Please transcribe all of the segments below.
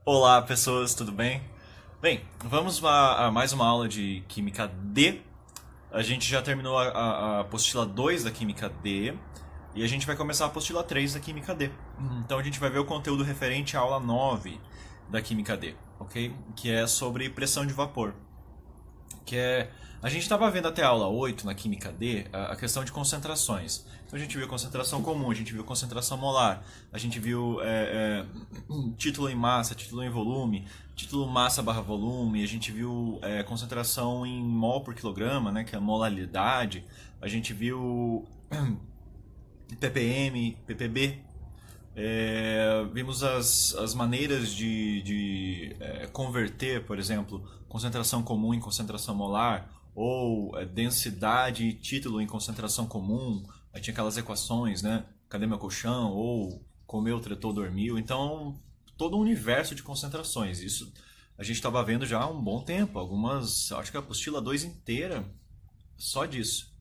Olá, pessoas, tudo bem? Bem, vamos a mais uma aula de Química D. A gente já terminou a apostila 2 da Química D e a gente vai começar a apostila 3 da Química D. Então a gente vai ver o conteúdo referente à aula 9 da Química D, ok? Que é sobre pressão de vapor. A gente estava vendo até a aula 8 na Química D a questão de concentrações. Então a gente viu concentração comum, a gente viu concentração molar, a gente viu título em massa, título em volume, título massa barra volume, a gente viu concentração em mol por quilograma, né, que é a molaridade, a gente viu ppm, ppb, vimos as maneiras de converter, por exemplo, concentração comum em concentração molar, ou densidade e título em concentração comum. Aí tinha aquelas equações, né? Cadê meu colchão? Ou comeu, tretou, dormiu. Então, todo um universo de concentrações. Isso a gente estava vendo já há um bom tempo. Acho que a apostila 2 inteira só disso,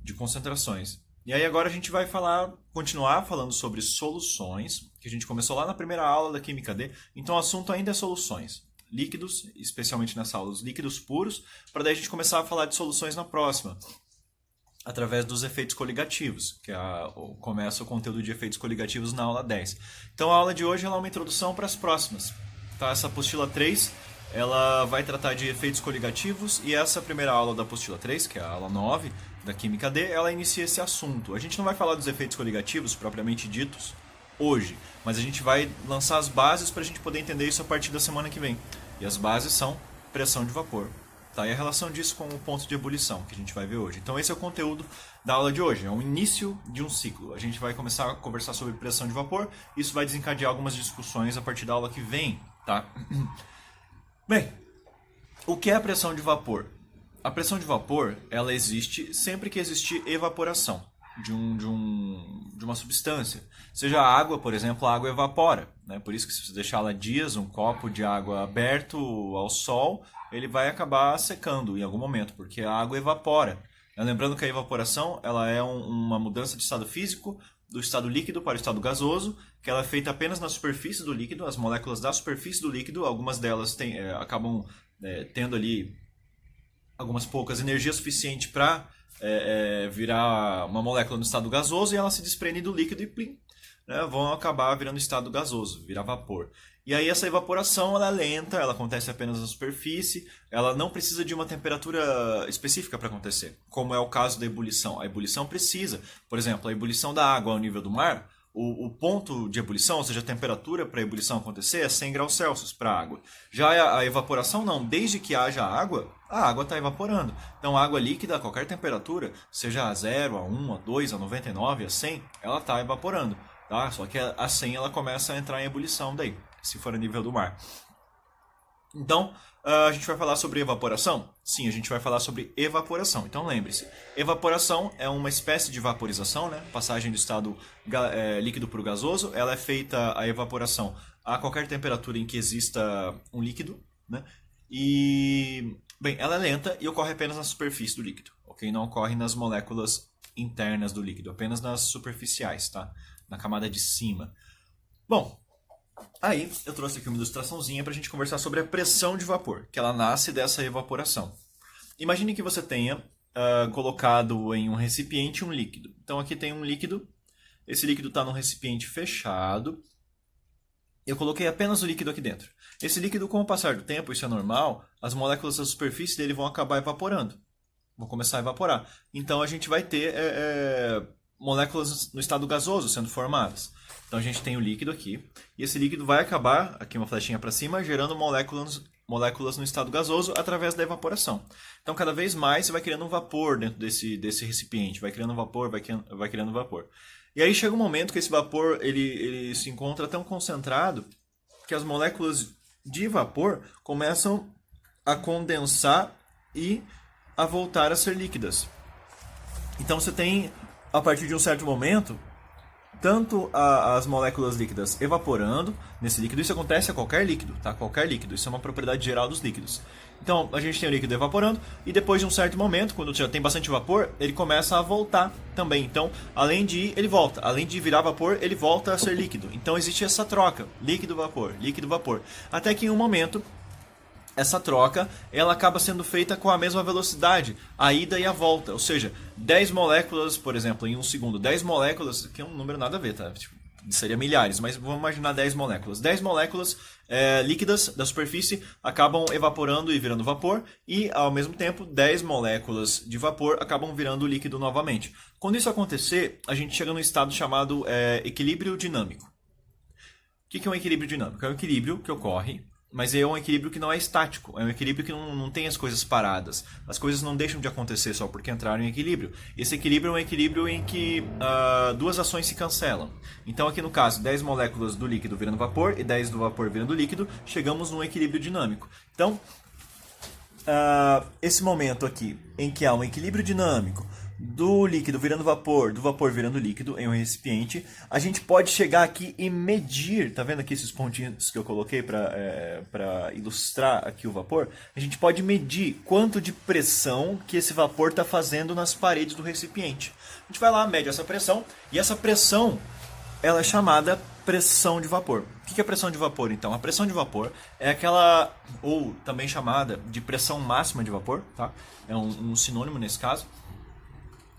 de concentrações. E aí agora a gente vai continuar falando sobre soluções, que a gente começou lá na primeira aula da Química D. Então o assunto ainda é soluções. Líquidos, especialmente nessa aula, os líquidos puros, para daí a gente começar a falar de soluções na próxima, através dos efeitos coligativos, começa o conteúdo de efeitos coligativos na aula 10. Então a aula de hoje é uma introdução para as próximas. Tá? Essa apostila 3 ela vai tratar de efeitos coligativos e essa primeira aula da apostila 3, que é a aula 9 da Química D, ela inicia esse assunto. A gente não vai falar dos efeitos coligativos propriamente ditos hoje, mas a gente vai lançar as bases para a gente poder entender isso a partir da semana que vem. E as bases são pressão de vapor. Tá? E a relação disso com o ponto de ebulição, que a gente vai ver hoje. Então esse é o conteúdo da aula de hoje, é o início de um ciclo. A gente vai começar a conversar sobre pressão de vapor, isso vai desencadear algumas discussões a partir da aula que vem. Tá? Bem, o que é a pressão de vapor? A pressão de vapor, ela existe sempre que existir evaporação de uma substância. Seja a água, por exemplo, a água evapora, né? Por isso que se você deixar ela dias, um copo de água aberto ao sol, ele vai acabar secando em algum momento, porque a água evapora. Lembrando que a evaporação ela é uma mudança de estado físico do estado líquido para o estado gasoso, que ela é feita apenas na superfície do líquido, as moléculas da superfície do líquido, algumas delas acabam tendo ali algumas poucas energia suficiente para virar uma molécula no estado gasoso e ela se desprende do líquido e plim, né, vão acabar virando estado gasoso, virar vapor. E aí essa evaporação ela é lenta, ela acontece apenas na superfície, ela não precisa de uma temperatura específica para acontecer, como é o caso da ebulição. A ebulição precisa, por exemplo, a ebulição da água ao nível do mar, o ponto de ebulição, ou seja, a temperatura para a ebulição acontecer é 100 graus Celsius para a água. Já a evaporação não, desde que haja água, a água está evaporando. Então a água líquida a qualquer temperatura, seja a 0, a 1, a 2, a 99, a 100, ela está evaporando. Tá? Só que a 100 ela começa a entrar em ebulição daí, se for a nível do mar. Então, a gente vai falar sobre evaporação? Sim, a gente vai falar sobre evaporação. Então lembre-se, evaporação é uma espécie de vaporização, né? Passagem do estado líquido para o gasoso. Ela é feita, a evaporação, a qualquer temperatura em que exista um líquido, né? E, bem, ela é lenta e ocorre apenas na superfície do líquido, ok? Não ocorre nas moléculas internas do líquido, apenas nas superficiais, tá? Na camada de cima. Bom, aí eu trouxe aqui uma ilustraçãozinha para a gente conversar sobre a pressão de vapor, que ela nasce dessa evaporação. Imagine que você tenha colocado em um recipiente um líquido. Então aqui tem um líquido, esse líquido está num recipiente fechado. Eu coloquei apenas o líquido aqui dentro. Esse líquido, com o passar do tempo, isso é normal, as moléculas da superfície dele vão acabar evaporando. Vão começar a evaporar. Então a gente vai ter moléculas no estado gasoso sendo formadas. Então a gente tem o líquido aqui, e esse líquido vai acabar, aqui uma flechinha para cima, gerando moléculas no estado gasoso através da evaporação. Então cada vez mais você vai criando um vapor dentro desse recipiente, vai criando vapor, vai criando vapor. E aí chega um momento que esse vapor ele se encontra tão concentrado que as moléculas de vapor começam a condensar e a voltar a ser líquidas. Então você tem, a partir de um certo momento, tanto as moléculas líquidas evaporando nesse líquido, isso acontece a qualquer líquido, tá? Qualquer líquido, isso é uma propriedade geral dos líquidos. Então a gente tem o líquido evaporando e depois de um certo momento, quando já tem bastante vapor, ele começa a voltar também. Então, além de ir, ele volta. Além de virar vapor, ele volta a ser líquido. Então existe essa troca, líquido-vapor, líquido-vapor. Até que em um momento, essa troca ela acaba sendo feita com a mesma velocidade, a ida e a volta. Ou seja, 10 moléculas, por exemplo, em um segundo. 10 moléculas, que é um número nada a ver, tá? Tipo, seria milhares, mas vamos imaginar 10 moléculas. 10 moléculas líquidas da superfície acabam evaporando e virando vapor, e ao mesmo tempo 10 moléculas de vapor acabam virando líquido novamente. Quando isso acontecer, a gente chega num estado chamado equilíbrio dinâmico. O que é um equilíbrio dinâmico? É um equilíbrio que ocorre, mas é um equilíbrio que não é estático, é um equilíbrio que não tem as coisas paradas. As coisas não deixam de acontecer só porque entraram em equilíbrio. Esse equilíbrio é um equilíbrio em que duas ações se cancelam. Então aqui no caso, 10 moléculas do líquido virando vapor e 10 do vapor virando líquido, chegamos num equilíbrio dinâmico. Então, esse momento aqui em que há um equilíbrio dinâmico, do líquido virando vapor, do vapor virando líquido em um recipiente, a gente pode chegar aqui e medir, tá vendo aqui esses pontinhos que eu coloquei para ilustrar aqui o vapor? A gente pode medir quanto de pressão que esse vapor está fazendo nas paredes do recipiente. A gente vai lá, mede essa pressão, e essa pressão ela é chamada pressão de vapor. O que é pressão de vapor, então? A pressão de vapor é aquela, ou também chamada de pressão máxima de vapor, tá? É um sinônimo nesse caso.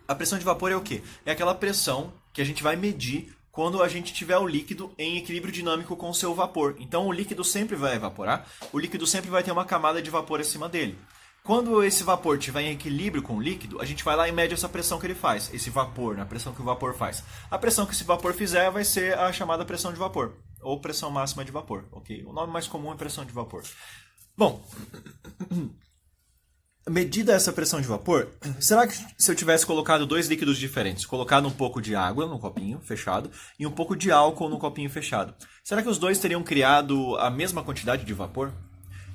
A pressão de vapor é o quê? É aquela pressão que a gente vai medir quando a gente tiver o líquido em equilíbrio dinâmico com o seu vapor. Então o líquido sempre vai evaporar, o líquido sempre vai ter uma camada de vapor acima dele. Quando esse vapor estiver em equilíbrio com o líquido, a gente vai lá e mede essa pressão que ele faz, esse vapor, a pressão que o vapor faz. A pressão que esse vapor fizer vai ser a chamada pressão de vapor, ou pressão máxima de vapor, ok? O nome mais comum é pressão de vapor. Bom, medida essa pressão de vapor, será que se eu tivesse colocado dois líquidos diferentes, colocado um pouco de água no copinho fechado e um pouco de álcool no copinho fechado, será que os dois teriam criado a mesma quantidade de vapor?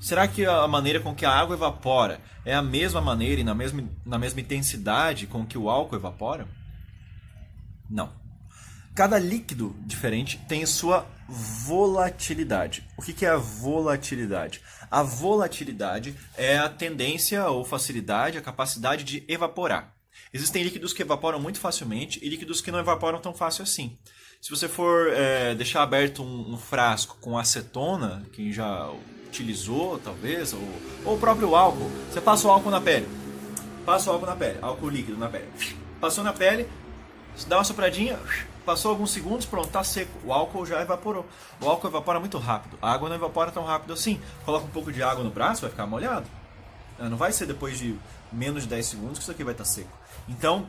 Será que a maneira com que a água evapora é a mesma maneira e na mesma intensidade com que o álcool evapora? Não. Cada líquido diferente tem sua volatilidade. O que é a volatilidade? A volatilidade é a tendência ou facilidade, a capacidade de evaporar. Existem líquidos que evaporam muito facilmente e líquidos que não evaporam tão fácil assim. Se você for deixar aberto um frasco com acetona, quem já utilizou talvez, ou o próprio álcool, você passa o álcool na pele, álcool líquido na pele, passou na pele, dá uma sopradinha, passou alguns segundos, pronto, tá seco. O álcool já evaporou. O álcool evapora muito rápido. A água não evapora tão rápido assim. Coloca um pouco de água no braço, vai ficar molhado. Não vai ser depois de menos de 10 segundos que isso aqui vai estar seco. Então,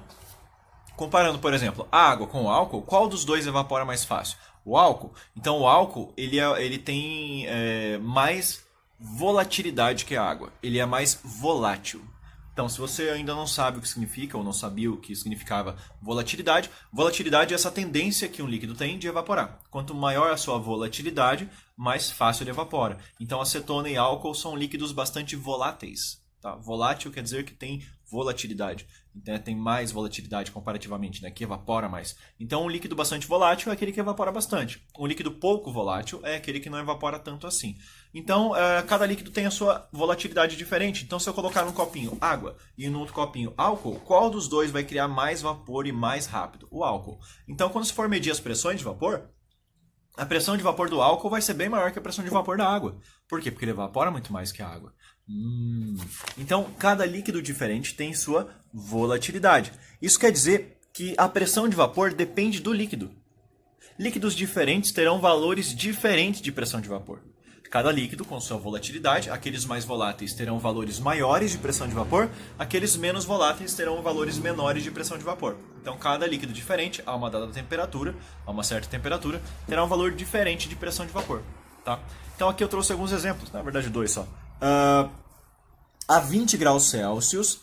comparando, por exemplo, a água com o álcool, qual dos dois evapora mais fácil? O álcool. Então, o álcool ele tem mais volatilidade que a água. Ele é mais volátil. Então, se você ainda não sabe o que significa ou não sabia o que significava volatilidade, volatilidade é essa tendência que um líquido tem de evaporar. Quanto maior a sua volatilidade, mais fácil ele evapora. Então, acetona e álcool são líquidos bastante voláteis. Tá? Volátil quer dizer que tem volatilidade. Então, tem mais volatilidade comparativamente, né? Que evapora mais. Então, um líquido bastante volátil é aquele que evapora bastante. Um líquido pouco volátil é aquele que não evapora tanto assim. Então, cada líquido tem a sua volatilidade diferente. Então, se eu colocar num copinho água e no outro copinho álcool, qual dos dois vai criar mais vapor e mais rápido? O álcool. Então, quando se for medir as pressões de vapor, a pressão de vapor do álcool vai ser bem maior que a pressão de vapor da água. Por quê? Porque ele evapora muito mais que a água. Então, cada líquido diferente tem sua volatilidade. Isso quer dizer que a pressão de vapor depende do líquido. Líquidos diferentes terão valores diferentes de pressão de vapor. Cada líquido com sua volatilidade, aqueles mais voláteis terão valores maiores de pressão de vapor, aqueles menos voláteis terão valores menores de pressão de vapor. Então, cada líquido diferente, a uma dada temperatura, a uma certa temperatura, terá um valor diferente de pressão de vapor. Tá? Então, aqui eu trouxe alguns exemplos, na verdade dois só. A 20 graus Celsius,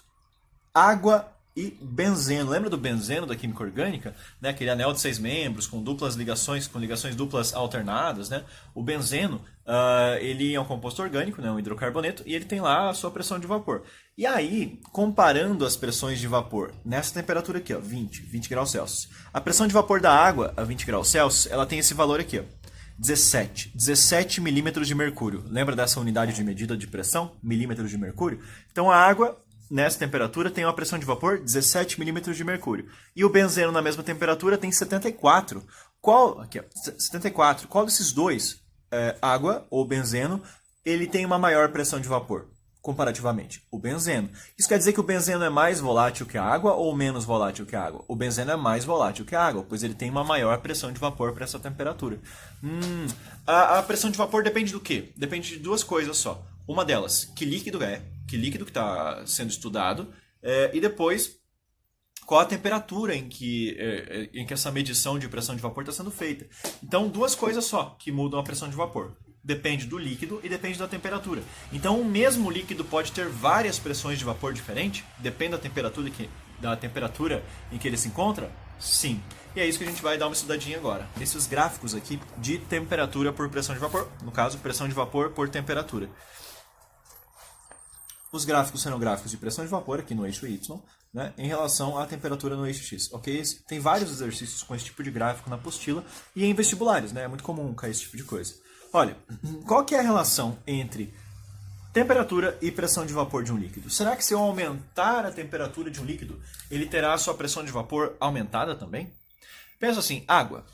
água e benzeno. Lembra do benzeno da química orgânica? Né? Aquele anel de 6 membros com duplas ligações, com ligações duplas alternadas. Né? O benzeno ele é um composto orgânico, né? Um hidrocarboneto, e ele tem lá a sua pressão de vapor. E aí, comparando as pressões de vapor nessa temperatura aqui, ó, 20 graus Celsius. A pressão de vapor da água a 20 graus Celsius, ela tem esse valor aqui, ó, 17 milímetros de mercúrio. Lembra dessa unidade de medida de pressão? Milímetros de mercúrio? Então a água, nessa temperatura, tem uma pressão de vapor 17 milímetros de mercúrio. E o benzeno, na mesma temperatura, tem 74. Aqui, ó, 74. Qual desses dois, água ou benzeno, ele tem uma maior pressão de vapor? Comparativamente, o benzeno. Isso quer dizer que o benzeno é mais volátil que a água ou menos volátil que a água? O benzeno é mais volátil que a água, pois ele tem uma maior pressão de vapor para essa temperatura. A pressão de vapor depende do quê? Depende de duas coisas só. Uma delas, que líquido que está sendo estudado, e depois, qual a temperatura em que essa medição de pressão de vapor está sendo feita. Então, duas coisas só que mudam a pressão de vapor. Depende do líquido e depende da temperatura. Então, o mesmo líquido pode ter várias pressões de vapor diferentes? Depende da temperatura em que ele se encontra? Sim. E é isso que a gente vai dar uma estudadinha agora. Nesses gráficos aqui de temperatura por pressão de vapor. No caso, pressão de vapor por temperatura. Os gráficos serão gráficos de pressão de vapor aqui no eixo Y, né, em relação à temperatura no eixo X. Ok? Tem vários exercícios com esse tipo de gráfico na apostila e em vestibulares, né? É muito comum cair esse tipo de coisa. Olha, qual que é a relação entre temperatura e pressão de vapor de um líquido? Será que se eu aumentar a temperatura de um líquido, ele terá a sua pressão de vapor aumentada também? Pensa assim, água.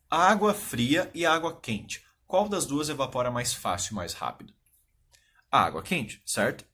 A água fria e a água quente. Qual das duas evapora mais fácil e mais rápido? A água quente, certo?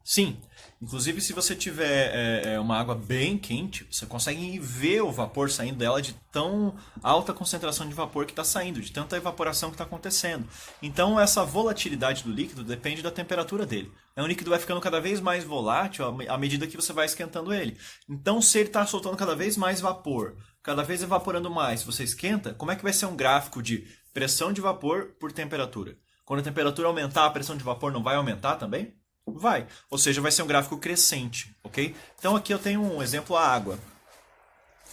Sim. Inclusive, se você tiver uma água bem quente, você consegue ver o vapor saindo dela de tão alta concentração de vapor que está saindo, de tanta evaporação que está acontecendo. Então, essa volatilidade do líquido depende da temperatura dele. O líquido vai ficando cada vez mais volátil à medida que você vai esquentando ele. Então, se ele está soltando cada vez mais vapor, cada vez evaporando mais, você esquenta, como é que vai ser um gráfico de pressão de vapor por temperatura? Quando a temperatura aumentar, a pressão de vapor não vai aumentar também? Vai. Ou seja, vai ser um gráfico crescente, ok? Então aqui eu tenho um exemplo, a água.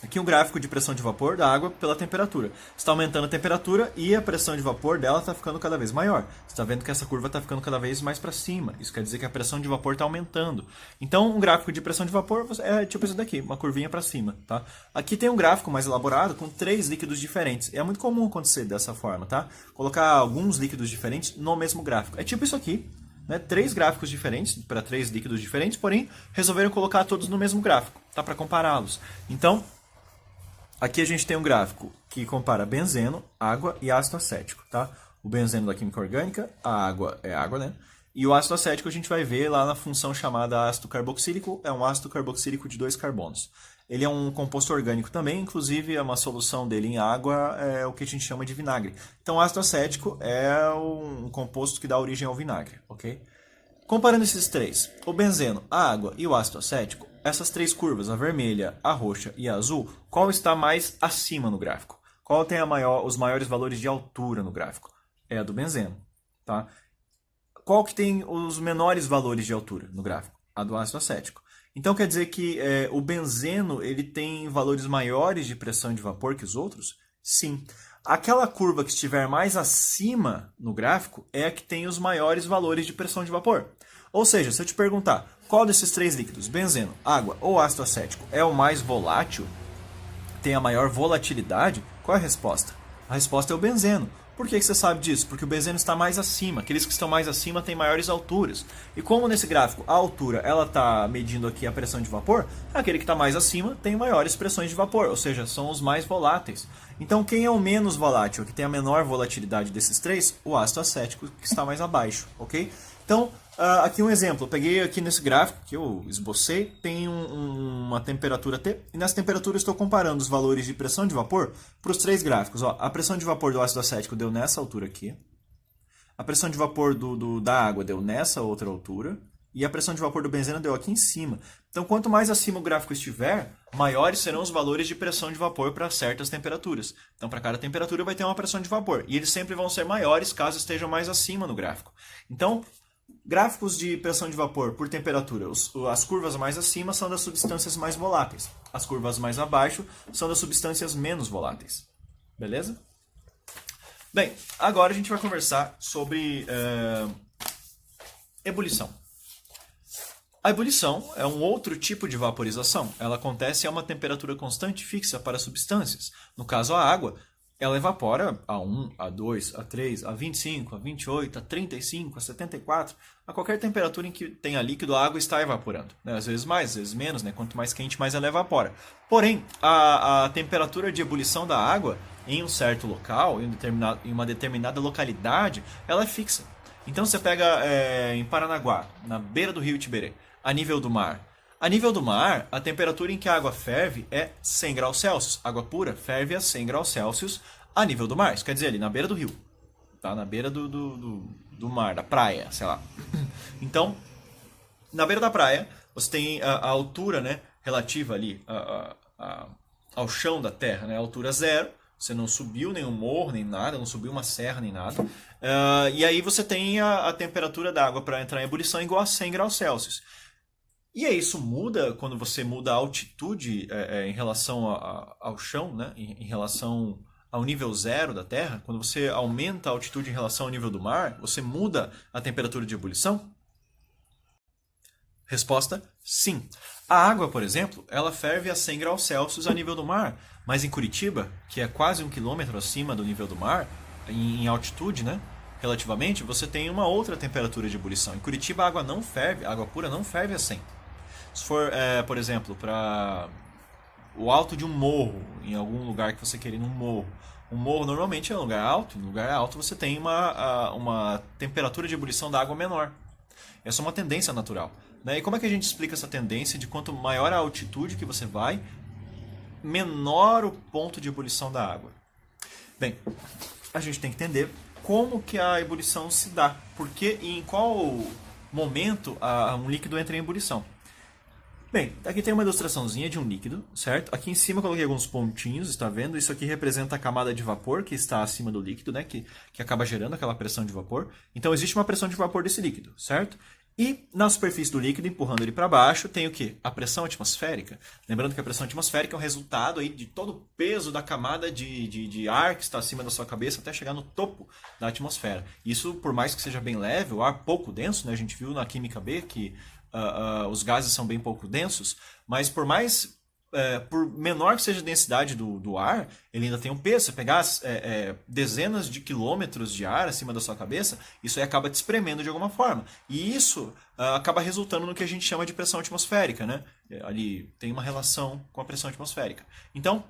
Aqui um gráfico de pressão de vapor da água pela temperatura. Está aumentando a temperatura e a pressão de vapor dela está ficando cada vez maior. Você está vendo que essa curva está ficando cada vez mais para cima. Isso quer dizer que a pressão de vapor está aumentando. Então um gráfico de pressão de vapor é tipo esse daqui, uma curvinha para cima. Tá? Aqui tem um gráfico mais elaborado com 3 líquidos diferentes. É muito comum acontecer dessa forma, tá? Colocar alguns líquidos diferentes no mesmo gráfico. É tipo isso aqui. Né, 3 gráficos diferentes, para 3 líquidos diferentes, porém resolveram colocar todos no mesmo gráfico, tá, para compará-los. Então, aqui a gente tem um gráfico que compara benzeno, água e ácido acético. Tá? O benzeno da química orgânica, a água é água, né? E o ácido acético a gente vai ver lá na função chamada ácido carboxílico, é um ácido carboxílico de 2 carbonos. Ele é um composto orgânico também, inclusive uma solução dele em água é o que a gente chama de vinagre. Então, o ácido acético é um composto que dá origem ao vinagre, ok? Comparando esses três, o benzeno, a água e o ácido acético, essas 3 curvas, a vermelha, a roxa e a azul, qual está mais acima no gráfico? Qual tem os maiores valores de altura no gráfico? É a do benzeno, tá? Qual que tem os menores valores de altura no gráfico? A do ácido acético. Então quer dizer que o benzeno ele tem valores maiores de pressão de vapor que os outros? Sim. Aquela curva que estiver mais acima no gráfico é a que tem os maiores valores de pressão de vapor. Ou seja, se eu te perguntar qual desses 3 líquidos, benzeno, água ou ácido acético, é o mais volátil, tem a maior volatilidade, qual é a resposta? A resposta é o benzeno. Por que você sabe disso? Porque o benzeno está mais acima. Aqueles que estão mais acima têm maiores alturas. E como nesse gráfico a altura ela está medindo aqui a pressão de vapor, aquele que está mais acima tem maiores pressões de vapor, ou seja, são os mais voláteis. Então quem é o menos volátil, que tem a menor volatilidade desses 3? O ácido acético, que está mais abaixo, ok? Então, aqui um exemplo. Eu peguei aqui nesse gráfico que eu esbocei, tem uma temperatura T, e nessa temperatura eu estou comparando os valores de pressão de vapor para os 3 gráficos. Ó, a pressão de vapor do ácido acético deu nessa altura aqui, a pressão de vapor da água deu nessa outra altura, e a pressão de vapor do benzeno deu aqui em cima. Então, quanto mais acima o gráfico estiver, maiores serão os valores de pressão de vapor para certas temperaturas. Então, para cada temperatura vai ter uma pressão de vapor, e eles sempre vão ser maiores caso estejam mais acima no gráfico. Então, gráficos de pressão de vapor por temperatura. As curvas mais acima são das substâncias mais voláteis. As curvas mais abaixo são das substâncias menos voláteis. Beleza? Bem, agora a gente vai conversar sobre ebulição. A ebulição é um outro tipo de vaporização. Ela acontece a uma temperatura constante fixa para substâncias. No caso, a água, ela evapora a 1, a 2, a 3, a 25, a 28, a 35, a 74, a qualquer temperatura em que tenha líquido, a água está evaporando. Né? Às vezes mais, às vezes menos, né? Quanto mais quente, mais ela evapora. Porém, a temperatura de ebulição da água em um certo local, em uma determinada localidade, ela é fixa. Então você pega em Paranaguá, na beira do rio Tiberê, a nível do mar. A nível do mar, a temperatura em que a água ferve é 100 graus Celsius. Água pura ferve a 100 graus Celsius a nível do mar. Isso quer dizer, ali na beira do rio. Tá? Na beira do mar, da praia, sei lá. Então, na beira da praia, você tem a altura, né, relativa ali ao chão da terra, né, a altura zero. Você não subiu nenhum morro, nem nada, não subiu uma serra, nem nada. E aí você tem a temperatura da água para entrar em ebulição igual a 100 graus Celsius. E aí isso muda quando você muda a altitude em relação ao chão, né? Em relação ao nível zero da Terra. Quando você aumenta a altitude em relação ao nível do mar, você muda a temperatura de ebulição? Resposta: sim. A água, por exemplo, ela ferve a 100 graus Celsius a nível do mar, mas em Curitiba, que é quase 1 quilômetro acima do nível do mar, em altitude, né? Relativamente, você tem uma outra temperatura de ebulição. Em Curitiba, a água não ferve, a água pura não ferve a 100. Se for, por exemplo, para o alto de um morro, em algum lugar que você queira ir num morro. Um morro normalmente é um lugar alto, e no lugar alto você tem uma temperatura de ebulição da água menor. Essa é uma tendência natural. Né? E como é que a gente explica essa tendência de quanto maior a altitude que você vai, menor o ponto de ebulição da água? Bem, a gente tem que entender como que a ebulição se dá. Por que e em qual momento um líquido entra em ebulição. Bem, aqui tem uma ilustraçãozinha de um líquido, certo? Aqui em cima eu coloquei alguns pontinhos, está vendo? Isso aqui representa a camada de vapor que está acima do líquido, né? Que acaba gerando aquela pressão de vapor. Então existe uma pressão de vapor desse líquido, certo? E na superfície do líquido, empurrando ele para baixo, tem o quê? A pressão atmosférica. Lembrando que a pressão atmosférica é o resultado aí de todo o peso da camada de ar que está acima da sua cabeça até chegar no topo da atmosfera. Isso, por mais que seja bem leve, o ar pouco denso, né? A gente viu na Química B que os gases são bem pouco densos, mas por menor que seja a densidade do ar, ele ainda tem um peso. Você pegar dezenas de quilômetros de ar acima da sua cabeça, isso aí acaba te espremendo de alguma forma. E isso acaba resultando no que a gente chama de pressão atmosférica, né? Ali tem uma relação com a pressão atmosférica. Então,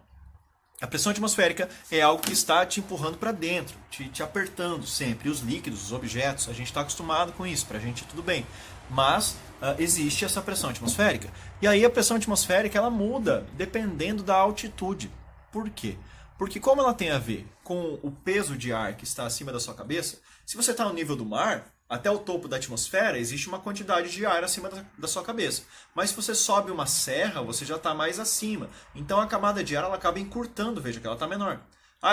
a pressão atmosférica é algo que está te empurrando para dentro, te apertando sempre. E os líquidos, os objetos, a gente está acostumado com isso, para a gente tudo bem. Mas existe essa pressão atmosférica. E aí a pressão atmosférica ela muda dependendo da altitude. Por quê? Porque como ela tem a ver com o peso de ar que está acima da sua cabeça, se você está no nível do mar, até o topo da atmosfera existe uma quantidade de ar acima da sua cabeça. Mas se você sobe uma serra, você já está mais acima. Então a camada de ar ela acaba encurtando, veja que ela está menor.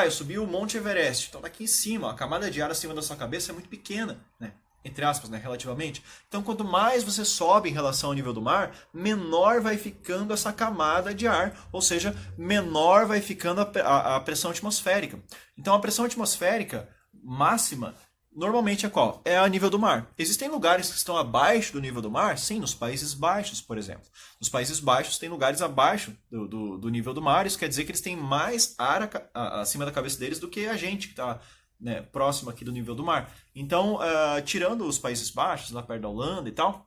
Eu subi o Monte Everest, então daqui em cima, a camada de ar acima da sua cabeça é muito pequena, né? Entre aspas, né, relativamente. Então, quanto mais você sobe em relação ao nível do mar, menor vai ficando essa camada de ar, ou seja, menor vai ficando a pressão atmosférica. Então, a pressão atmosférica máxima normalmente é qual? É a nível do mar. Existem lugares que estão abaixo do nível do mar? Sim, nos Países Baixos, por exemplo. Nos Países Baixos tem lugares abaixo do nível do mar, isso quer dizer que eles têm mais ar acima da cabeça deles do que a gente que está próximo aqui do nível do mar. Então, tirando os Países Baixos, lá perto da Holanda e tal,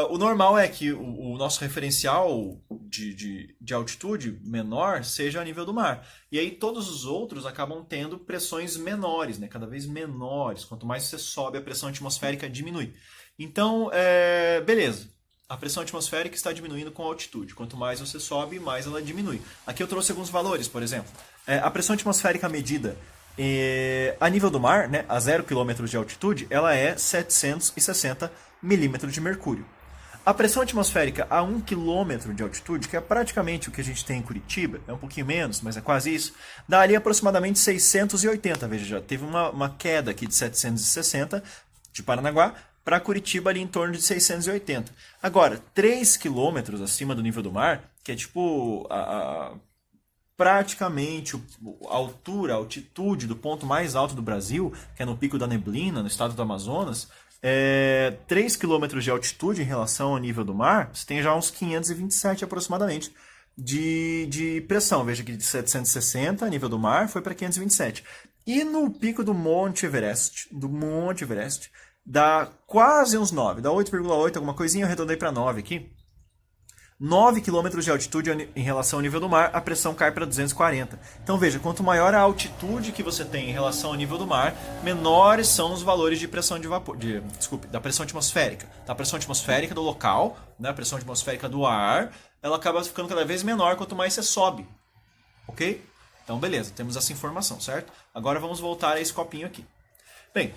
o normal é que o nosso referencial de altitude menor seja a nível do mar. E aí todos os outros acabam tendo pressões menores, né? Cada vez menores. Quanto mais você sobe, a pressão atmosférica diminui. Então, beleza. A pressão atmosférica está diminuindo com a altitude. Quanto mais você sobe, mais ela diminui. Aqui eu trouxe alguns valores, por exemplo. A pressão atmosférica medida a nível do mar, né, a 0 km de altitude, ela é 760 milímetros de mercúrio. A pressão atmosférica a 1 km de altitude, que é praticamente o que a gente tem em Curitiba, é um pouquinho menos, mas é quase isso, dá ali aproximadamente 680. Veja, já teve uma queda aqui de 760 de Paranaguá para Curitiba ali em torno de 680. Agora, 3 km acima do nível do mar, que é tipo praticamente a altura, a altitude do ponto mais alto do Brasil, que é no Pico da Neblina, no estado do Amazonas, 3 km de altitude em relação ao nível do mar, você tem já uns 527 aproximadamente. de pressão. Veja que de 760, nível do mar, foi para 527. E no pico do Monte Everest, dá quase uns 9, dá 8,8, alguma coisinha, eu arredondei para 9 aqui. 9 km de altitude em relação ao nível do mar, a pressão cai para 240. Então veja, quanto maior a altitude que você tem em relação ao nível do mar, menores são os valores de pressão de vapor, da pressão atmosférica. Da pressão atmosférica do local, né, a pressão atmosférica do ar, ela acaba ficando cada vez menor quanto mais você sobe. Ok? Então beleza, temos essa informação, certo? Agora vamos voltar a esse copinho aqui. Bem,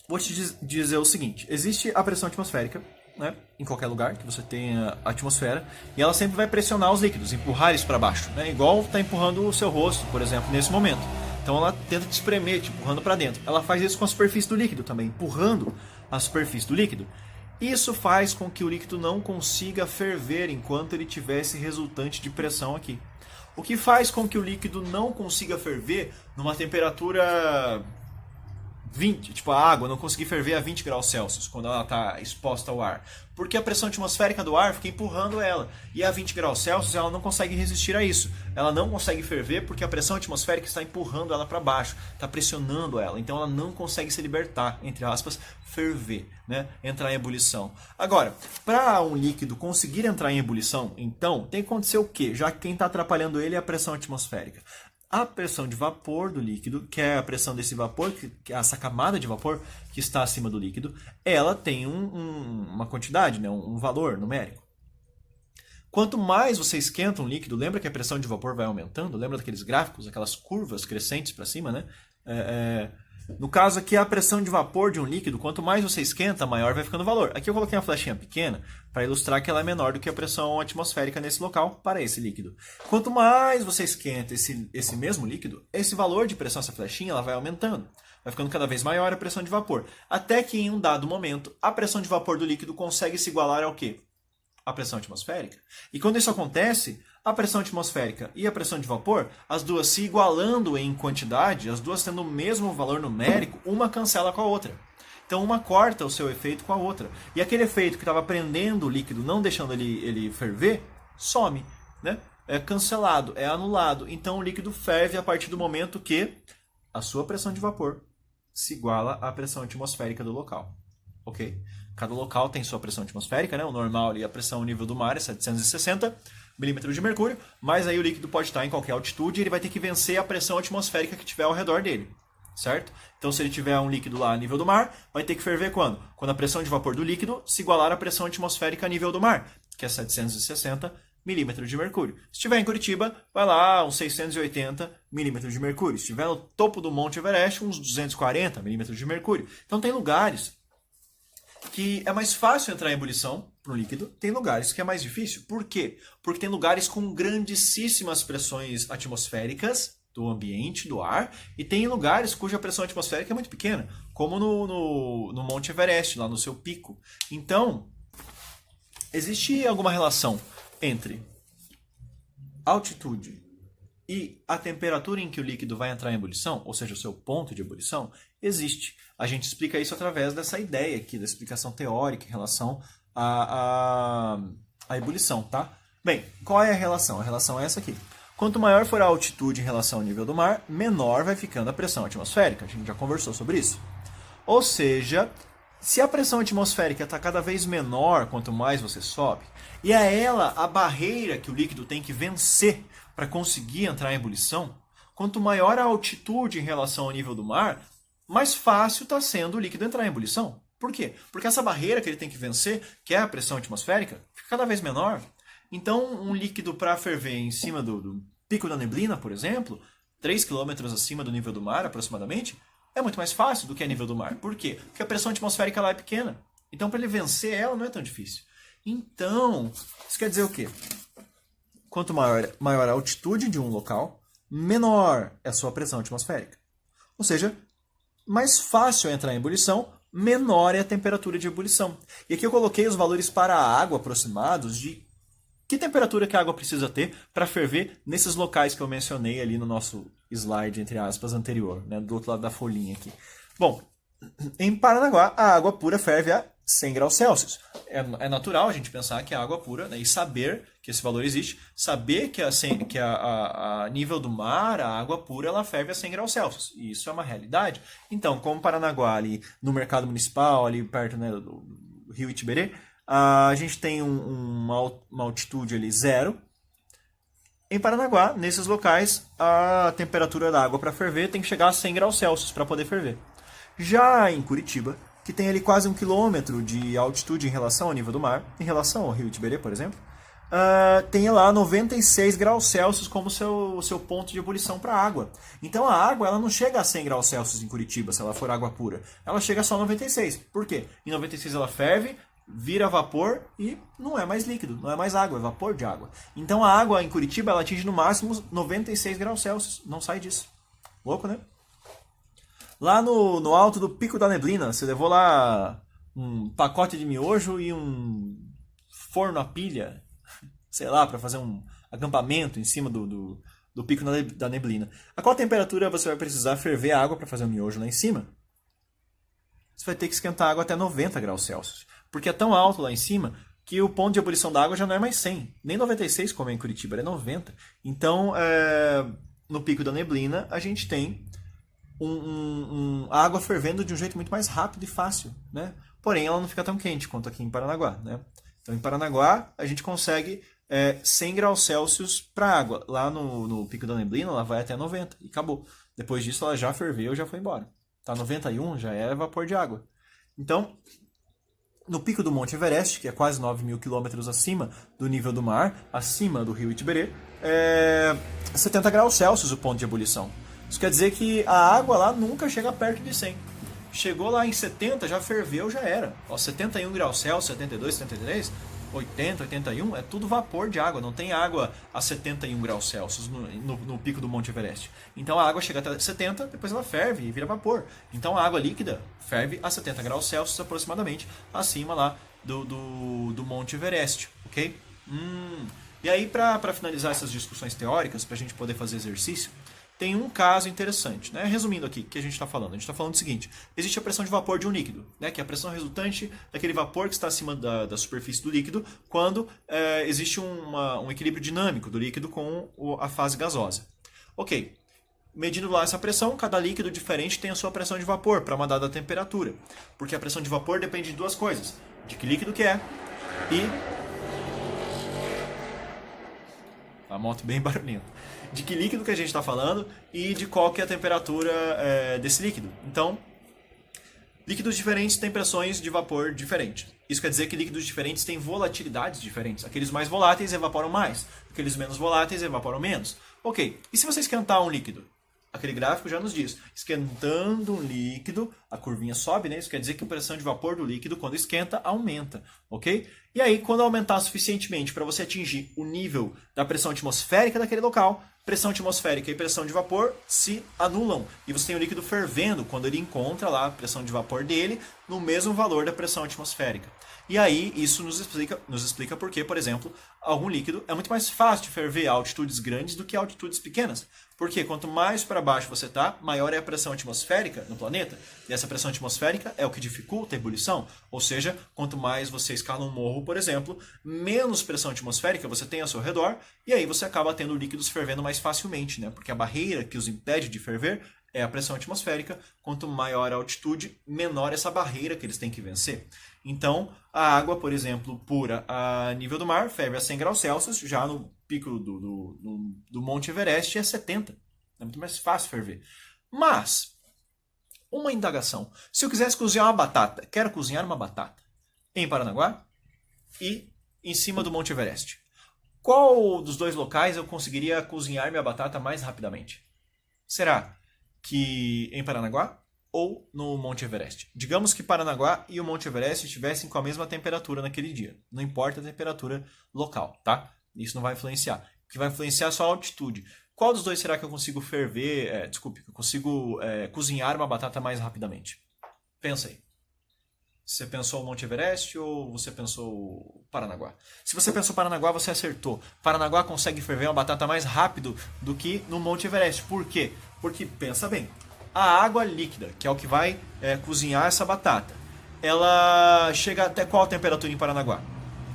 vou te dizer o seguinte, existe a pressão atmosférica, né, em qualquer lugar que você tenha atmosfera, e ela sempre vai pressionar os líquidos, empurrar eles para baixo, né, igual está empurrando o seu rosto, por exemplo, nesse momento. Então ela tenta te espremer, te empurrando para dentro. Ela faz isso com a superfície do líquido também, empurrando a superfície do líquido. Isso faz com que o líquido não consiga ferver enquanto ele tiver esse resultante de pressão aqui. O que faz com que o líquido não consiga ferver numa temperatura 20, tipo a água não conseguir ferver a 20 graus Celsius quando ela está exposta ao ar. Porque a pressão atmosférica do ar fica empurrando ela. E a 20 graus Celsius ela não consegue resistir a isso. Ela não consegue ferver porque a pressão atmosférica está empurrando ela para baixo, está pressionando ela. Então ela não consegue se libertar, entre aspas, ferver, né? Entrar em ebulição. Agora, para um líquido conseguir entrar em ebulição, então tem que acontecer o quê? Já que quem está atrapalhando ele é a pressão atmosférica. A pressão de vapor do líquido, que é a pressão desse vapor, que é essa camada de vapor que está acima do líquido, ela tem uma quantidade, né, um valor numérico. Quanto mais você esquenta um líquido, lembra que a pressão de vapor vai aumentando? Lembra daqueles gráficos, aquelas curvas crescentes para cima, né? No caso aqui, a pressão de vapor de um líquido, quanto mais você esquenta, maior vai ficando o valor. Aqui eu coloquei uma flechinha pequena para ilustrar que ela é menor do que a pressão atmosférica nesse local para esse líquido. Quanto mais você esquenta esse mesmo líquido, esse valor de pressão, essa flechinha, ela vai aumentando. Vai ficando cada vez maior a pressão de vapor. Até que em um dado momento, a pressão de vapor do líquido consegue se igualar ao quê? A pressão atmosférica. E quando isso acontece, a pressão atmosférica e a pressão de vapor, as duas se igualando em quantidade, as duas tendo o mesmo valor numérico, uma cancela com a outra. Então uma corta o seu efeito com a outra. E aquele efeito que estava prendendo o líquido, não deixando ele ferver, some, né? É cancelado, é anulado. Então o líquido ferve a partir do momento que a sua pressão de vapor se iguala à pressão atmosférica do local. Ok? Cada local tem sua pressão atmosférica, né? O normal ali, a pressão nível do mar é 760 milímetros de mercúrio, mas aí o líquido pode estar em qualquer altitude e ele vai ter que vencer a pressão atmosférica que tiver ao redor dele, certo? Então se ele tiver um líquido lá a nível do mar, vai ter que ferver quando? Quando a pressão de vapor do líquido se igualar à pressão atmosférica a nível do mar, que é 760 milímetros de mercúrio. Se estiver em Curitiba, vai lá uns 680 milímetros de mercúrio. Se estiver no topo do Monte Everest, uns 240 milímetros de mercúrio. Então tem lugares que é mais fácil entrar em ebulição para um líquido, tem lugares que é mais difícil. Por quê? Porque tem lugares com grandíssimas pressões atmosféricas do ambiente, do ar, e tem lugares cuja pressão atmosférica é muito pequena, como no Monte Everest, lá no seu pico. Então, existe alguma relação entre altitude e a temperatura em que o líquido vai entrar em ebulição, ou seja, o seu ponto de ebulição? Existe. A gente explica isso através dessa ideia aqui, da explicação teórica em relação à ebulição, tá? Bem, qual é a relação? A relação é essa aqui. Quanto maior for a altitude em relação ao nível do mar, menor vai ficando a pressão atmosférica. A gente já conversou sobre isso. Ou seja, se a pressão atmosférica está cada vez menor quanto mais você sobe, e é ela a barreira que o líquido tem que vencer para conseguir entrar em ebulição, quanto maior a altitude em relação ao nível do mar, mais fácil está sendo o líquido entrar em ebulição. Por quê? Porque essa barreira que ele tem que vencer, que é a pressão atmosférica, fica cada vez menor. Então, um líquido para ferver em cima do pico da neblina, por exemplo, 3 km acima do nível do mar, aproximadamente, é muito mais fácil do que a nível do mar. Por quê? Porque a pressão atmosférica lá é pequena. Então, para ele vencer ela, não é tão difícil. Então, isso quer dizer o quê? Quanto maior a altitude de um local, menor é a sua pressão atmosférica. Ou seja, mais fácil é entrar em ebulição, menor é a temperatura de ebulição. E aqui eu coloquei os valores para a água aproximados de que temperatura que a água precisa ter para ferver nesses locais que eu mencionei ali no nosso slide, entre aspas, anterior, né, do outro lado da folhinha aqui. Bom, em Paranaguá, a água pura ferve a 100 graus Celsius. É natural a gente pensar que a água pura, né, e saber que esse valor existe, saber que, a nível do mar, a água pura ela ferve a 100 graus Celsius. E isso é uma realidade. Então, como Paranaguá, ali no mercado municipal, ali perto, né, do rio Itiberê, a gente tem uma altitude ali zero. Em Paranaguá, nesses locais, a temperatura da água para ferver tem que chegar a 100 graus Celsius para poder ferver. Já em Curitiba, que tem ali quase 1 quilômetro de altitude em relação ao nível do mar, em relação ao rio Itiberê, por exemplo, tem lá 96 graus Celsius como seu ponto de ebulição para a água. Então a água ela não chega a 100 graus Celsius em Curitiba, se ela for água pura. Ela chega só a 96. Por quê? Em 96 ela ferve, vira vapor e não é mais líquido, não é mais água, é vapor de água. Então a água em Curitiba ela atinge no máximo 96 graus Celsius, não sai disso. Louco, né? Lá no alto do Pico da Neblina, você levou lá um pacote de miojo e um forno a pilha, sei lá, para fazer um acampamento em cima do Pico da Neblina. A qual temperatura você vai precisar ferver a água para fazer o miojo lá em cima? Você vai ter que esquentar a água até 90 graus Celsius. Porque é tão alto lá em cima que o ponto de ebulição da água já não é mais 100. Nem 96 como é em Curitiba, é 90. Então, no Pico da Neblina, a gente tem a água fervendo de um jeito muito mais rápido e fácil, né? Porém, ela não fica tão quente quanto aqui em Paranaguá, né? Então, em Paranaguá, a gente consegue 100 graus Celsius para a água. Lá no Pico da Neblina, ela vai até 90 e acabou. Depois disso, ela já ferveu e já foi embora. Tá 91, já é vapor de água. Então, no pico do Monte Everest, que é quase 9 mil quilômetros acima do nível do mar, acima do rio Itiberê, é 70 graus Celsius o ponto de ebulição. Isso quer dizer que a água lá nunca chega perto de 100. Chegou lá em 70, já ferveu, já era. Ó, 71 graus Celsius, 72, 73, 80, 81, é tudo vapor de água. Não tem água a 71 graus Celsius no pico do Monte Everest. Então a água chega até 70, depois ela ferve e vira vapor. Então a água líquida ferve a 70 graus Celsius aproximadamente, acima lá do Monte Everest, ok? E aí, para finalizar essas discussões teóricas, para a gente poder fazer exercício, tem um caso interessante, né? Resumindo aqui, o que a gente está falando? A gente está falando o seguinte: existe a pressão de vapor de um líquido, né? Que é a pressão resultante daquele vapor que está acima da superfície do líquido, quando existe um equilíbrio dinâmico do líquido com a fase gasosa. Ok, medindo lá essa pressão, cada líquido diferente tem a sua pressão de vapor para uma dada temperatura, porque a pressão de vapor depende de duas coisas: de que líquido que é e... A moto bem barulhenta. De que líquido que a gente está falando e de qual que é a temperatura desse líquido. Então, líquidos diferentes têm pressões de vapor diferentes. Isso quer dizer que líquidos diferentes têm volatilidades diferentes. Aqueles mais voláteis evaporam mais, aqueles menos voláteis evaporam menos. Ok, e se você esquentar um líquido? Aquele gráfico já nos diz, esquentando um líquido, a curvinha sobe, né? Isso quer dizer que a pressão de vapor do líquido, quando esquenta, aumenta, ok? E aí, quando aumentar suficientemente para você atingir o nível da pressão atmosférica daquele local, pressão atmosférica e pressão de vapor se anulam. E você tem o líquido fervendo quando ele encontra lá a pressão de vapor dele no mesmo valor da pressão atmosférica. E aí, isso nos explica porque, por exemplo, algum líquido é muito mais fácil de ferver a altitudes grandes do que a altitudes pequenas. Porque quanto mais para baixo você está, maior é a pressão atmosférica no planeta. E essa pressão atmosférica é o que dificulta a ebulição. Ou seja, quanto mais você escala um morro, por exemplo, menos pressão atmosférica você tem ao seu redor. E aí você acaba tendo líquidos fervendo mais facilmente, né? Porque a barreira que os impede de ferver é a pressão atmosférica. Quanto maior a altitude, menor essa barreira que eles têm que vencer. Então, a água, por exemplo, pura a nível do mar, ferve a 100 graus Celsius, já no pico do Monte Everest é 70. É muito mais fácil ferver. Mas, uma indagação. Se eu quisesse cozinhar uma batata, quero cozinhar uma batata em Paranaguá e em cima do Monte Everest. Qual dos dois locais eu conseguiria cozinhar minha batata mais rapidamente? Será que em Paranaguá ou no Monte Everest? Digamos que Paranaguá e o Monte Everest estivessem com a mesma temperatura naquele dia. Não importa a temperatura local, tá? Isso não vai influenciar. O que vai influenciar é só a altitude. Qual dos dois será que eu consigo ferver... eu consigo cozinhar uma batata mais rapidamente? Pensa aí. Você pensou o Monte Everest ou você pensou Paranaguá? Se você pensou Paranaguá, você acertou. Paranaguá consegue ferver uma batata mais rápido do que no Monte Everest. Por quê? Porque, pensa bem, a água líquida, que é o que vai cozinhar essa batata, ela chega até qual temperatura em Paranaguá?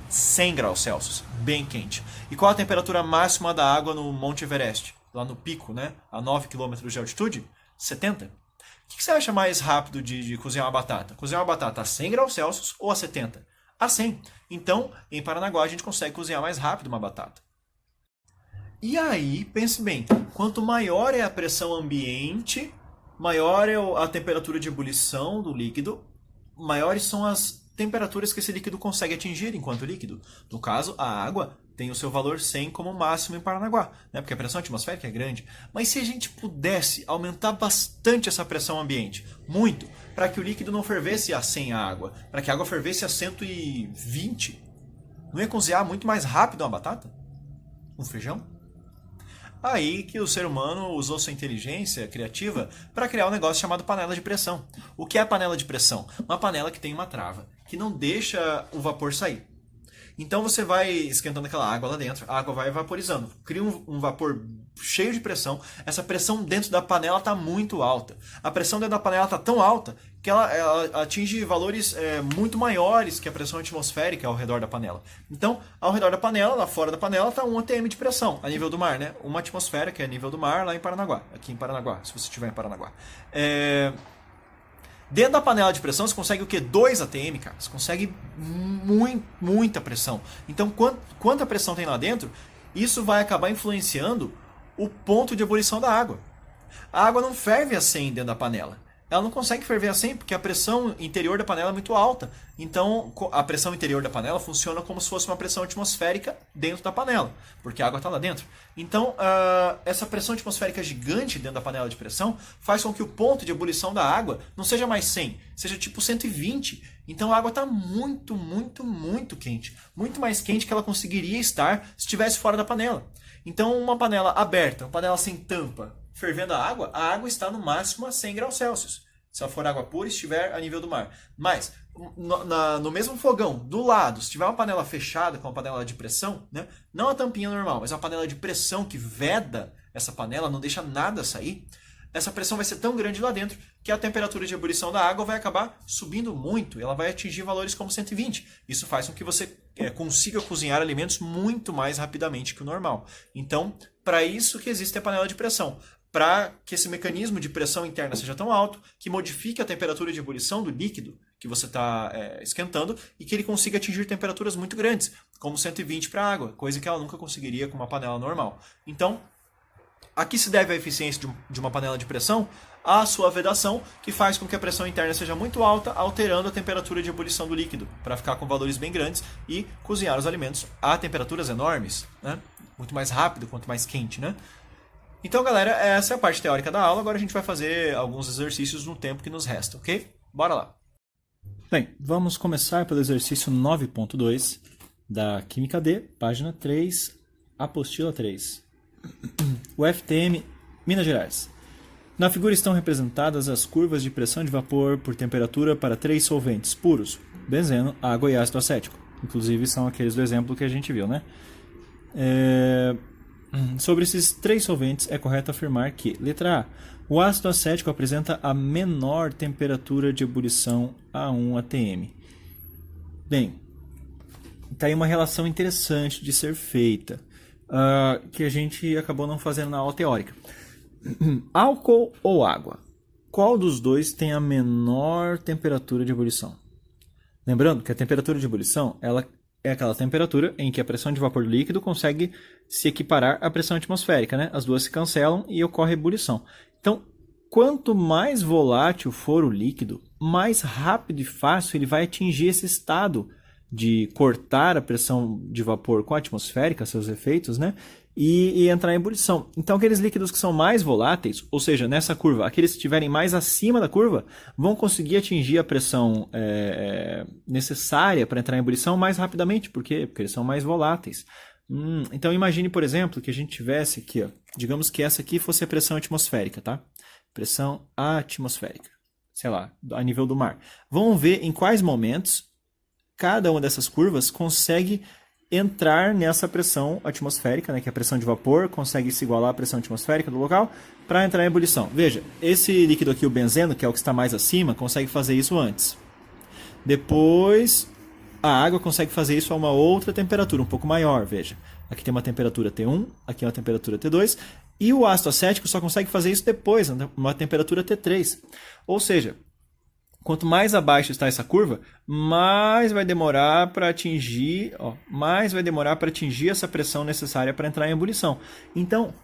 100 graus Celsius, bem quente. E qual a temperatura máxima da água no Monte Everest? Lá no pico, né? A 9 quilômetros de altitude? 70. O que você acha mais rápido de cozinhar uma batata? Cozinhar uma batata a 100 graus Celsius ou a 70? A 100. Então, em Paranaguá, a gente consegue cozinhar mais rápido uma batata. E aí, pense bem, quanto maior é a pressão ambiente, maior é a temperatura de ebulição do líquido, maiores são as temperaturas que esse líquido consegue atingir enquanto líquido. No caso, a água tem o seu valor 100 como máximo em Paranaguá, né? Porque a pressão atmosférica é grande. Mas se a gente pudesse aumentar bastante essa pressão ambiente, muito, para que o líquido não fervesse a 100 a água, para que a água fervesse a 120, não ia cozinhar muito mais rápido uma batata? Um feijão? Aí que o ser humano usou sua inteligência criativa para criar um negócio chamado panela de pressão. O que é a panela de pressão? Uma panela que tem uma trava, que não deixa o vapor sair. Então você vai esquentando aquela água lá dentro, a água vai vaporizando, cria um vapor cheio de pressão. Essa pressão dentro da panela está muito alta. A pressão dentro da panela está tão alta que ela atinge valores muito maiores que a pressão atmosférica ao redor da panela. Então, ao redor da panela, lá fora da panela, está 1 atm de pressão, a nível do mar, né? Uma atmosfera, que é a nível do mar, lá em Paranaguá. Aqui em Paranaguá, se você estiver em Paranaguá. Dentro da panela de pressão, você consegue o quê? 2 atm, cara. Você consegue muita pressão. Então, quanta pressão tem lá dentro, isso vai acabar influenciando o ponto de ebulição da água. A água não ferve a 100 dentro da panela. Ela não consegue ferver a 100 porque a pressão interior da panela é muito alta. Então, a pressão interior da panela funciona como se fosse uma pressão atmosférica dentro da panela, porque a água está lá dentro. Então, essa pressão atmosférica gigante dentro da panela de pressão faz com que o ponto de ebulição da água não seja mais 100, seja tipo 120. Então, a água está muito quente. Muito mais quente que ela conseguiria estar se estivesse fora da panela. Então, uma panela aberta, uma panela sem tampa, fervendo a água está no máximo a 100 graus Celsius. Se ela for água pura e estiver a nível do mar. Mas, no mesmo fogão, do lado, se tiver uma panela fechada, com uma panela de pressão, né? Não a tampinha normal, mas uma panela de pressão que veda essa panela, não deixa nada sair, essa pressão vai ser tão grande lá dentro que a temperatura de ebulição da água vai acabar subindo muito. Ela vai atingir valores como 120. Isso faz com que você consiga cozinhar alimentos muito mais rapidamente que o normal. Então, para isso que existe a panela de pressão. Para que esse mecanismo de pressão interna seja tão alto que modifique a temperatura de ebulição do líquido que você está esquentando e que ele consiga atingir temperaturas muito grandes, como 120 para a água, coisa que ela nunca conseguiria com uma panela normal. Então, a que se deve a eficiência de uma panela de pressão? A sua vedação, que faz com que a pressão interna seja muito alta, alterando a temperatura de ebulição do líquido, para ficar com valores bem grandes e cozinhar os alimentos a temperaturas enormes, né? Muito mais rápido quanto mais quente, né? Então, galera, essa é a parte teórica da aula. Agora a gente vai fazer alguns exercícios no tempo que nos resta, ok? Bora lá! Bem, vamos começar pelo exercício 9.2 da Química D, página 3, apostila 3. O FTM, Minas Gerais. Na figura estão representadas as curvas de pressão de vapor por temperatura para 3 solventes puros, benzeno, água e ácido acético. Inclusive são aqueles do exemplo que a gente viu, né? Sobre esses 3 solventes é correto afirmar que, letra A, o ácido acético apresenta a menor temperatura de ebulição a 1 atm. Bem, está aí uma relação interessante de ser feita, que a gente acabou não fazendo na aula teórica. Álcool ou água? Qual dos dois tem a menor temperatura de ebulição? Lembrando que a temperatura de ebulição ela é aquela temperatura em que a pressão de vapor do líquido consegue se equiparar à pressão atmosférica, né? As duas se cancelam e ocorre ebulição. Então, quanto mais volátil for o líquido, mais rápido e fácil ele vai atingir esse estado de cortar a pressão de vapor com a atmosférica, seus efeitos, né? E entrar em ebulição. Então, aqueles líquidos que são mais voláteis, ou seja, nessa curva, aqueles que estiverem mais acima da curva, vão conseguir atingir a pressão necessária para entrar em ebulição mais rapidamente. Por quê? Porque eles são mais voláteis. Então, imagine, por exemplo, que a gente tivesse aqui, ó, digamos que essa aqui fosse a pressão atmosférica, tá? Pressão atmosférica, sei lá, a nível do mar. Vamos ver em quais momentos cada uma dessas curvas consegue entrar nessa pressão atmosférica, né, que é a pressão de vapor, consegue se igualar à pressão atmosférica do local para entrar em ebulição. Veja, esse líquido aqui, o benzeno, que é o que está mais acima, consegue fazer isso antes. Depois, a água consegue fazer isso a uma outra temperatura, um pouco maior, veja. Aqui tem uma temperatura T1, aqui é uma temperatura T2, e o ácido acético só consegue fazer isso depois, uma temperatura T3. Ou seja, quanto mais abaixo está essa curva, mais vai demorar para atingir, essa pressão necessária para entrar em ebulição. Então,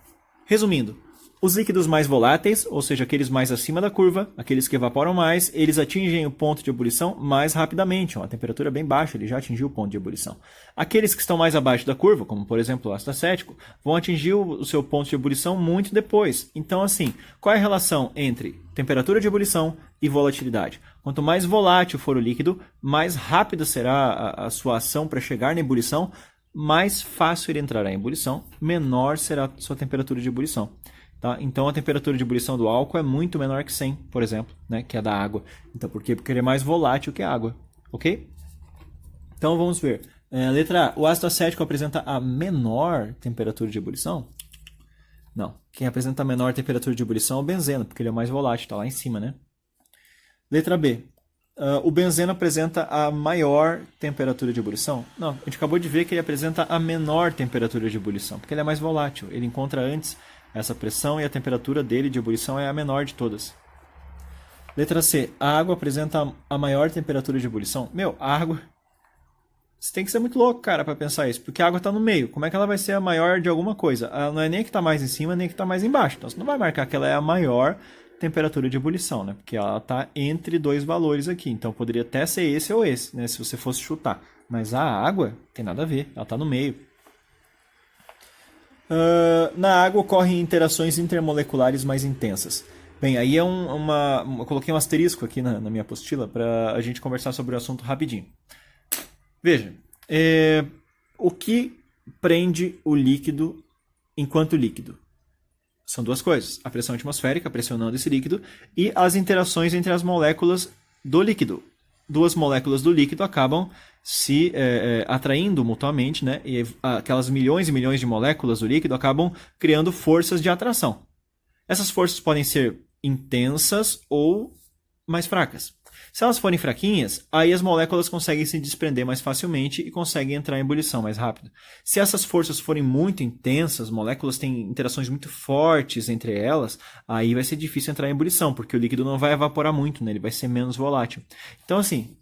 resumindo, os líquidos mais voláteis, ou seja, aqueles mais acima da curva, aqueles que evaporam mais, eles atingem o ponto de ebulição mais rapidamente. Uma temperatura bem baixa, ele já atingiu o ponto de ebulição. Aqueles que estão mais abaixo da curva, como por exemplo o ácido acético, vão atingir o seu ponto de ebulição muito depois. Então, assim, qual é a relação entre temperatura de ebulição e volatilidade? Quanto mais volátil for o líquido, mais rápida será a sua ação para chegar na ebulição, mais fácil ele entrará em ebulição, menor será a sua temperatura de ebulição. Tá? Então a temperatura de ebulição do álcool é muito menor que 100, por exemplo, né? Que é da água. Então por quê? Porque ele é mais volátil que a água. Ok? Então vamos ver. Letra A. O ácido acético apresenta a menor temperatura de ebulição? Não. Quem apresenta a menor temperatura de ebulição é o benzeno, porque ele é mais volátil, está lá em cima, né? Letra B. O benzeno apresenta a maior temperatura de ebulição? Não. A gente acabou de ver que ele apresenta a menor temperatura de ebulição, porque ele é mais volátil. Ele encontra antes essa pressão e a temperatura dele de ebulição é a menor de todas. Letra C. A água apresenta a maior temperatura de ebulição? Meu, a água... Você tem que ser muito louco, cara, para pensar isso. Porque a água está no meio. Como é que ela vai ser a maior de alguma coisa? Ela não é nem a que está mais em cima, nem a que está mais embaixo. Então você não vai marcar que ela é a maior temperatura de ebulição, né? Porque ela está entre dois valores aqui. Então poderia até ser esse ou esse, né? Se você fosse chutar. Mas a água tem nada a ver. Ela está no meio. Na água ocorrem interações intermoleculares mais intensas. Bem, aí é eu coloquei um asterisco aqui na minha apostila para a gente conversar sobre o assunto rapidinho. Veja, o que prende o líquido enquanto líquido? São duas coisas. A pressão atmosférica pressionando esse líquido e as interações entre as moléculas do líquido. Duas moléculas do líquido acabam se atraindo mutuamente, né? E aquelas milhões e milhões de moléculas do líquido acabam criando forças de atração. Essas forças podem ser intensas ou mais fracas. Se elas forem fraquinhas, aí as moléculas conseguem se desprender mais facilmente e conseguem entrar em ebulição mais rápido. Se essas forças forem muito intensas, moléculas têm interações muito fortes entre elas, aí vai ser difícil entrar em ebulição, porque o líquido não vai evaporar muito, né? Ele vai ser menos volátil. Então, assim,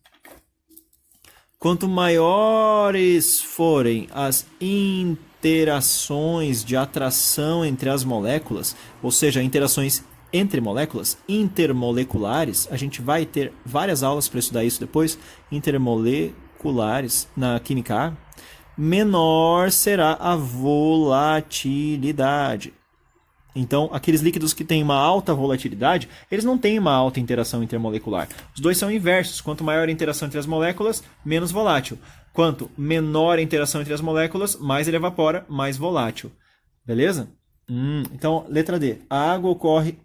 quanto maiores forem as interações de atração entre as moléculas, ou seja, interações entre moléculas intermoleculares, a gente vai ter várias aulas para estudar isso depois, intermoleculares na química A, menor será a volatilidade. Então, aqueles líquidos que têm uma alta volatilidade, eles não têm uma alta interação intermolecular. Os dois são inversos. Quanto maior a interação entre as moléculas, menos volátil. Quanto menor a interação entre as moléculas, mais ele evapora, mais volátil. Beleza? Então, letra D. Na água ocorrem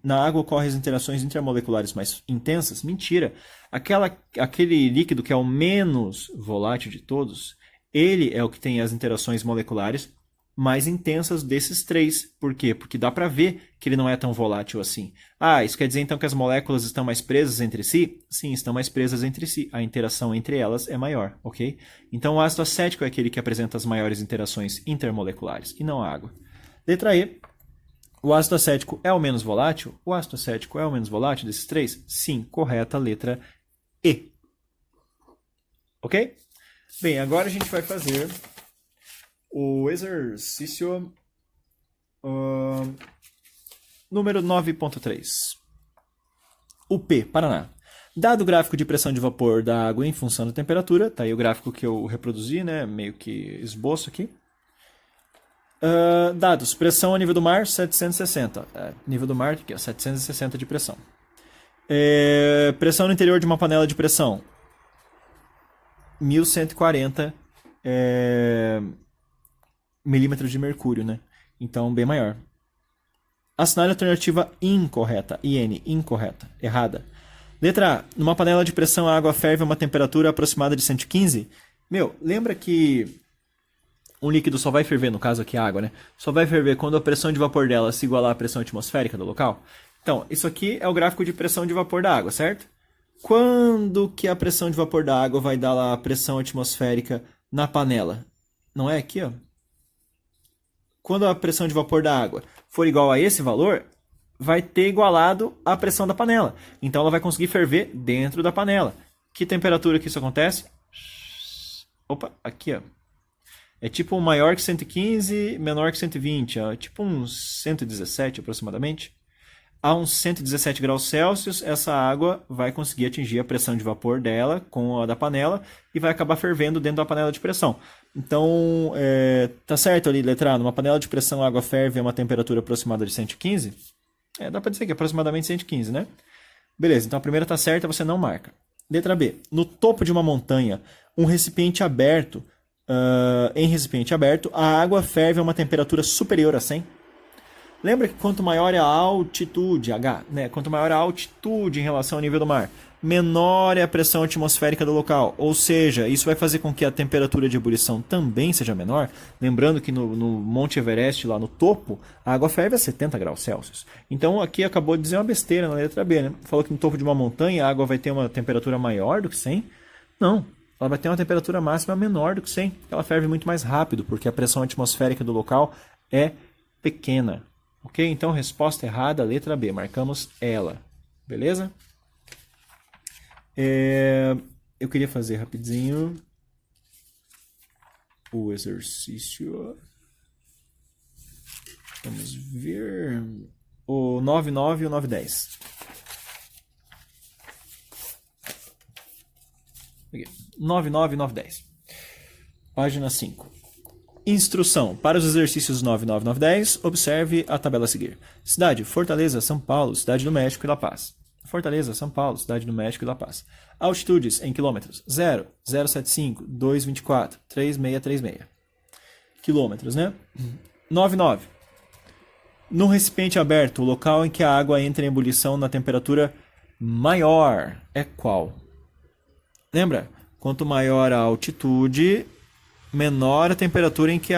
as interações intermoleculares mais intensas? Mentira. Aquele líquido que é o menos volátil de todos, ele é o que tem as interações moleculares mais intensas desses três. Por quê? Porque dá para ver que ele não é tão volátil assim. Isso quer dizer então que as moléculas estão mais presas entre si? Sim, estão mais presas entre si. A interação entre elas é maior, ok? Então o ácido acético é aquele que apresenta as maiores interações intermoleculares, e não a água. Letra E. O ácido acético é o menos volátil? O ácido acético é o menos volátil desses três? Sim, correta, letra E. Ok? Bem, agora a gente vai fazer o exercício número 9.3. O P, Paraná. Dado o gráfico de pressão de vapor da água em função da temperatura, tá aí o gráfico que eu reproduzi, né, meio que esboço aqui. Dados, pressão a nível do mar, 760. Nível do mar, aqui, 760 de pressão. Pressão no interior de uma panela de pressão, 1140 milímetros de mercúrio, né? Então, bem maior. Assinale a alternativa incorreta. IN, incorreta, errada. Letra A. Numa panela de pressão, a água ferve a uma temperatura aproximada de 115? Lembra que um líquido só vai ferver, no caso aqui a água, né? Só vai ferver quando a pressão de vapor dela se igualar à pressão atmosférica do local? Então, isso aqui é o gráfico de pressão de vapor da água, certo? Quando que a pressão de vapor da água vai dar lá a pressão atmosférica na panela? Não é aqui, ó? Quando a pressão de vapor da água for igual a esse valor, vai ter igualado a pressão da panela. Então ela vai conseguir ferver dentro da panela. Que temperatura que isso acontece? Opa, aqui, ó. É tipo maior que 115, menor que 120, ó. Tipo uns 117 aproximadamente. A uns 117 graus Celsius, essa água vai conseguir atingir a pressão de vapor dela com a da panela e vai acabar fervendo dentro da panela de pressão. Então, tá certo ali, letra A, numa panela de pressão a água ferve a uma temperatura aproximada de 115? Dá para dizer que é aproximadamente 115, né? Beleza, então a primeira tá certa, você não marca. Letra B, no topo de uma montanha, um recipiente aberto, em recipiente aberto, a água ferve a uma temperatura superior a 100? Lembra que quanto maior é a altitude, H, né? Quanto maior a altitude em relação ao nível do mar, menor é a pressão atmosférica do local. Ou seja, isso vai fazer com que a temperatura de ebulição também seja menor. Lembrando que no Monte Everest, lá no topo, a água ferve a 70 graus Celsius. Então aqui acabou de dizer uma besteira na letra B, né? Falou que no topo de uma montanha a água vai ter uma temperatura maior do que 100. Não, ela vai ter uma temperatura máxima menor do que 100. Ela ferve muito mais rápido, porque a pressão atmosférica do local é pequena. Ok? Então, resposta errada, letra B. Marcamos ela. Beleza? Eu queria fazer rapidinho o exercício. Vamos ver. O 9.9 e o 9.10. Aqui. 9.9 e 9.10. Página 5. Instrução. Para os exercícios 9, 9, 9, 10, observe a tabela a seguir. Cidade: Fortaleza, São Paulo, Cidade do México e La Paz. Fortaleza, São Paulo, Cidade do México e La Paz. Altitudes em quilômetros: 0, 075, 224, 3636. Quilômetros, né? 9, 9. No recipiente aberto, o local em que a água entra em ebulição na temperatura maior é qual? Lembra? Quanto maior a altitude, menor a temperatura em que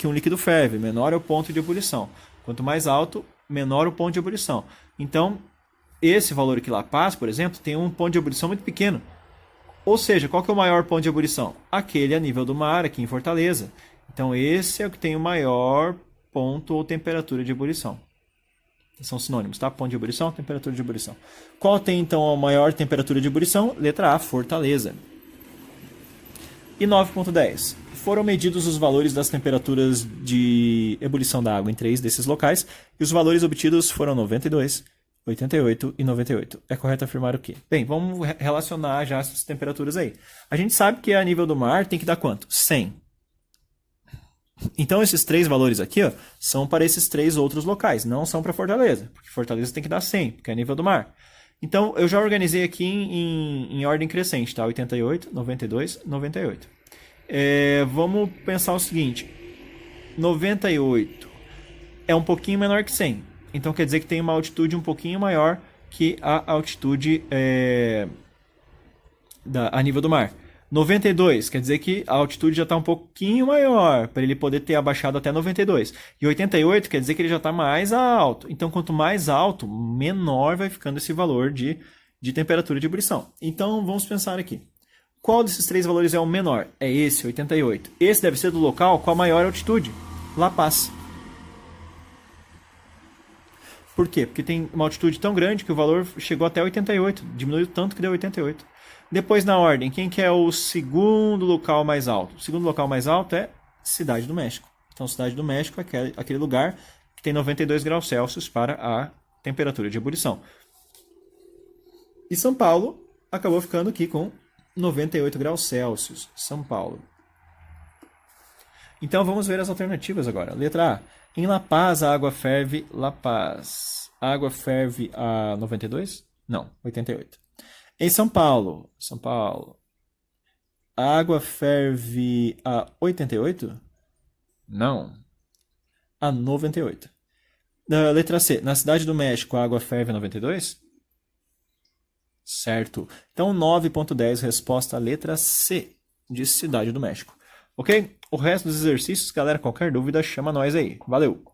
um líquido ferve, menor é o ponto de ebulição. Quanto mais alto, menor o ponto de ebulição. Então, esse valor aqui, La Paz, por exemplo, tem um ponto de ebulição muito pequeno. Ou seja, qual que é o maior ponto de ebulição? Aquele a nível do mar, aqui em Fortaleza. Então, esse é o que tem o maior ponto ou temperatura de ebulição. São sinônimos, tá? Ponto de ebulição, temperatura de ebulição. Qual tem, então, a maior temperatura de ebulição? Letra A, Fortaleza. E 9.10. Foram medidos os valores das temperaturas de ebulição da água em 3 desses locais e os valores obtidos foram 92, 88 e 98. É correto afirmar o quê? Bem, vamos relacionar já essas temperaturas aí. A gente sabe que a nível do mar tem que dar quanto? 100. Então esses 3 valores aqui, ó, são para esses 3 outros locais, não são para Fortaleza, porque Fortaleza tem que dar 100, porque é a nível do mar. Então eu já organizei aqui em ordem crescente, tá? 88, 92, 98. Vamos pensar o seguinte: 98 é um pouquinho menor que 100. Então quer dizer que tem uma altitude um pouquinho maior que a altitude a nível do mar. 92 quer dizer que a altitude já está um pouquinho maior, para ele poder ter abaixado até 92. E 88 quer dizer que ele já está mais alto. Então quanto mais alto, menor vai ficando esse valor de temperatura de ebulição. Então vamos pensar aqui. Qual desses 3 valores é o menor? É esse, 88. Esse deve ser do local com a maior altitude, La Paz. Por quê? Porque tem uma altitude tão grande que o valor chegou até 88. Diminuiu tanto que deu 88. Depois, na ordem, quem que é o segundo local mais alto? O segundo local mais alto é Cidade do México. Então, Cidade do México é aquele lugar que tem 92 graus Celsius para a temperatura de ebulição. E São Paulo acabou ficando aqui com 98 graus Celsius. São Paulo. Então, vamos ver as alternativas agora. Letra A. Em La Paz, a água ferve. La Paz. A água ferve a 92? Não, 88. Em São Paulo. São Paulo. A água ferve a 88? Não. A 98. Letra C. Na Cidade do México, a água ferve a 92? Certo. Então, 9.10, resposta à letra C, de Cidade do México. Ok? O resto dos exercícios, galera, qualquer dúvida, chama nós aí. Valeu!